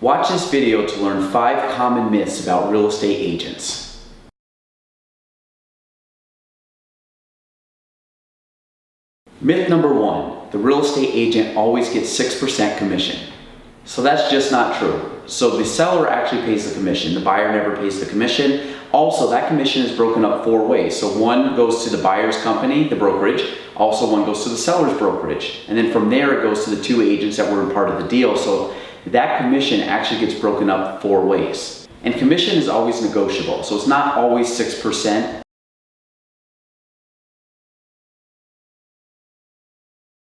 Watch this video to learn 5 common myths about real estate agents. Myth number 1, the real estate agent always gets 6% commission. So that's just not true. So the seller actually pays the commission, the buyer never pays the commission. Also, that commission is broken up 4 ways. So one goes to the buyer's company, the brokerage, also one goes to the seller's brokerage. And then from there it goes to the 2 agents that were a part of the deal. So that commission actually gets broken up 4 ways. And commission is always negotiable, so it's not always 6%.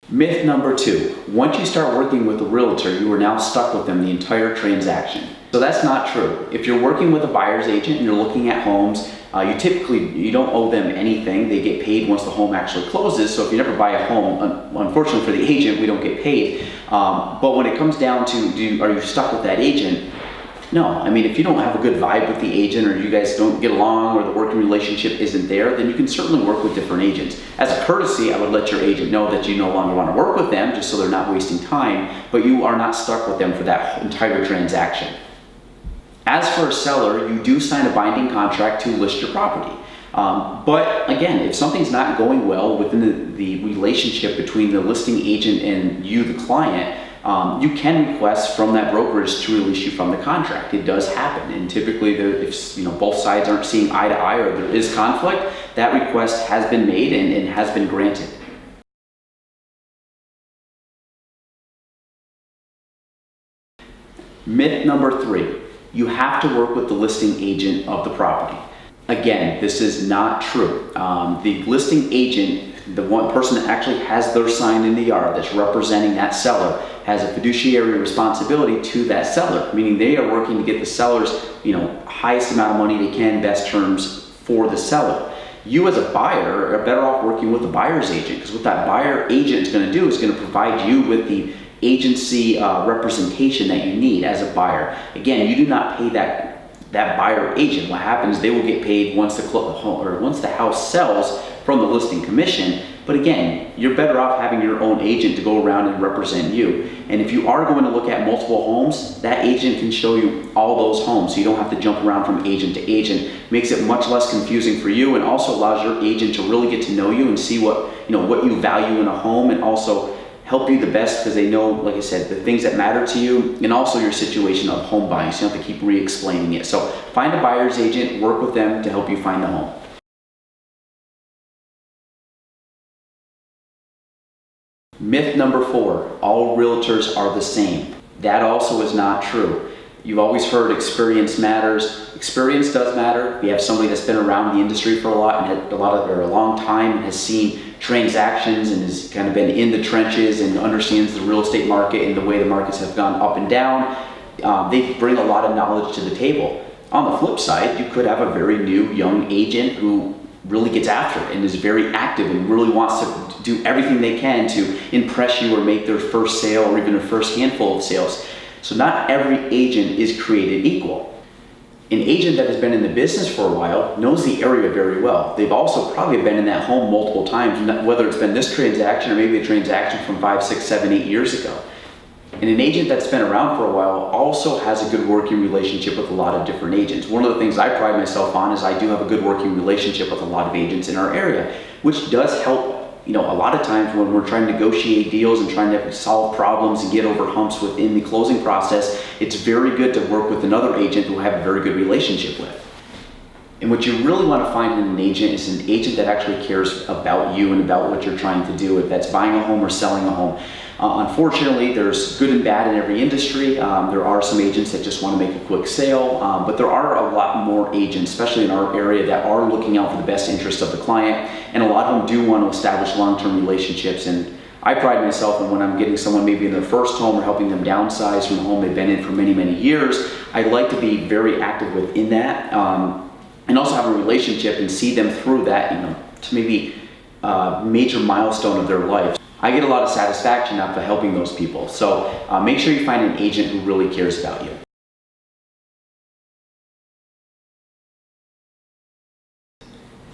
Myth number 2, once you start working with a realtor, you are now stuck with them the entire transaction. So that's not true. If you're working with a buyer's agent and you're looking at homes, you don't owe them anything. They get paid once the home actually closes. So if you never buy a home, unfortunately for the agent, we don't get paid. But when it comes down to, are you stuck with that agent? No. I mean, if you don't have a good vibe with the agent, or you guys don't get along, or the working relationship isn't there, then you can certainly work with different agents. As a courtesy, I would let your agent know that you no longer want to work with them, just so they're not wasting time, but you are not stuck with them for that entire transaction. As for a seller, you do sign a binding contract to list your property. But again, if something's not going well within the relationship between the listing agent and you, the client, you can request from that brokerage to release you from the contract. It does happen, and typically, if both sides aren't seeing eye to eye or there is conflict, that request has been made and has been granted. Myth number 3. You have to work with the listing agent of the property. Again, this is not true. The listing agent, the one person that actually has their sign in the yard that's representing that seller, has a fiduciary responsibility to that seller, meaning they are working to get the seller's highest amount of money they can, best terms for the seller. You as a buyer are better off working with the buyer's agent, because what that buyer agent is going to do is going to provide you with the agency representation that you need as a buyer. Again, you do not pay that buyer agent. What happens, they will get paid once the house sells from the listing commission. But again, you're better off having your own agent to go around and represent you. And if you are going to look at multiple homes, that agent can show you all those homes, so you don't have to jump around from agent to agent. Makes it much less confusing for you, and also allows your agent to really get to know you and see what you value in a home, and also help you the best, because they know, like I said, the things that matter to you, and also your situation of home buying, so you don't have to keep re-explaining it. So find a buyer's agent, work with them to help you find the home. Myth number 4, all realtors are the same. That also is not true. You've always heard experience matters. Experience does matter. If you have somebody that's been around the industry for a long time and has seen transactions and has kind of been in the trenches and understands the real estate market and the way the markets have gone up and down, they bring a lot of knowledge to the table. On the flip side, you could have a very new young agent who really gets after it and is very active and really wants to do everything they can to impress you or make their first sale or even their first handful of sales. So not every agent is created equal. An agent that has been in the business for a while knows the area very well. They've also probably been in that home multiple times, whether it's been this transaction or maybe a transaction from 5, 6, 7, 8 years ago. And an agent that's been around for a while also has a good working relationship with a lot of different agents. One of the things I pride myself on is I do have a good working relationship with a lot of agents in our area, which does help, a lot of times when we're trying to negotiate deals and trying to solve problems and get over humps within the closing process. It's very good to work with another agent who I have a very good relationship with. And what you really want to find in an agent is an agent that actually cares about you and about what you're trying to do, if that's buying a home or selling a home. Unfortunately, there's good and bad in every industry. There are some agents that just want to make a quick sale, but there are a lot more agents, especially in our area, that are looking out for the best interest of the client, and a lot of them do want to establish long-term relationships. And I pride myself in when I'm getting someone maybe in their first home or helping them downsize from the home they've been in for many, many years, I'd like to be very active within that, and also have a relationship and see them through that, to maybe a major milestone of their life. I get a lot of satisfaction out of helping those people. So make sure you find an agent who really cares about you.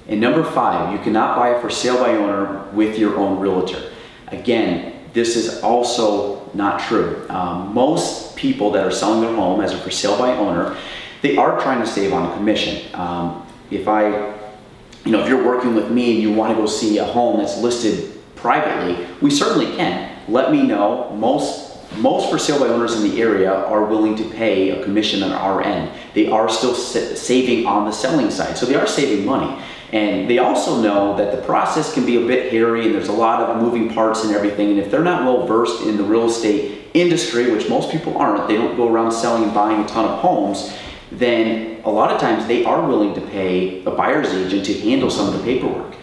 And number 5, you cannot buy a for sale by owner with your own realtor. Again, this is also not true. Most people that are selling their home as a for sale by owner, they are trying to save on a commission. If you're working with me and you want to go see a home that's listed privately, we certainly can. Let me know. Most for sale by owners in the area are willing to pay a commission on our end. They are still saving on the selling side, so they are saving money. And they also know that the process can be a bit hairy and there's a lot of moving parts and everything. And if they're not well versed in the real estate industry, which most people aren't, they don't go around selling and buying a ton of homes, then a lot of times they are willing to pay a buyer's agent to handle some of the paperwork.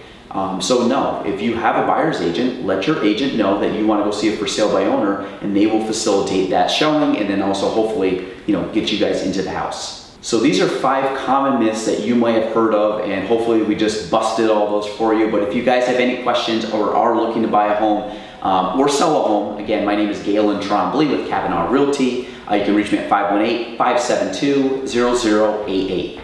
So no, if you have a buyer's agent, let your agent know that you want to go see a for sale by owner, and they will facilitate that showing and then also hopefully, get you guys into the house. So these are 5 common myths that you might have heard of, and hopefully we just busted all those for you. But if you guys have any questions or are looking to buy a home or sell a home, again, my name is Galen Trombley with Kavanaugh Realty. You can reach me at 518-572-0088.